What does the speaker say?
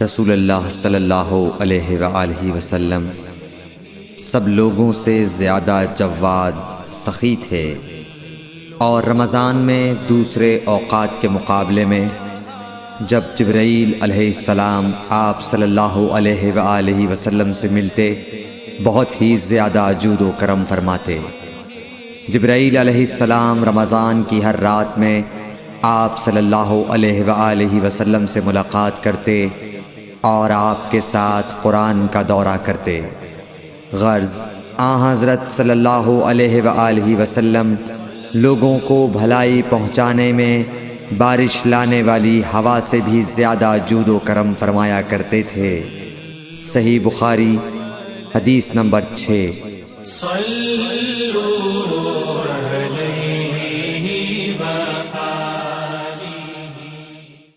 رسول اللہ صلی اللہ علیہ وآلہ وسلم سب لوگوں سے زیادہ جواد سخی تھے، اور رمضان میں دوسرے اوقات کے مقابلے میں جب جبرائیل علیہ السلام آپ صلی اللہ علیہ وآلہ وسلم سے ملتے بہت ہی زیادہ جود و کرم فرماتے۔ جبرائیل علیہ السلام رمضان کی ہر رات میں آپ صلی اللہ علیہ وآلہ وسلم سے ملاقات کرتے اور آپ کے ساتھ قرآن کا دورہ کرتے۔ غرض حضرت صلی اللہ علیہ وآلہ وسلم لوگوں کو بھلائی پہنچانے میں بارش لانے والی ہوا سے بھی زیادہ جود و کرم فرمایا کرتے تھے۔ صحیح بخاری حدیث نمبر 6۔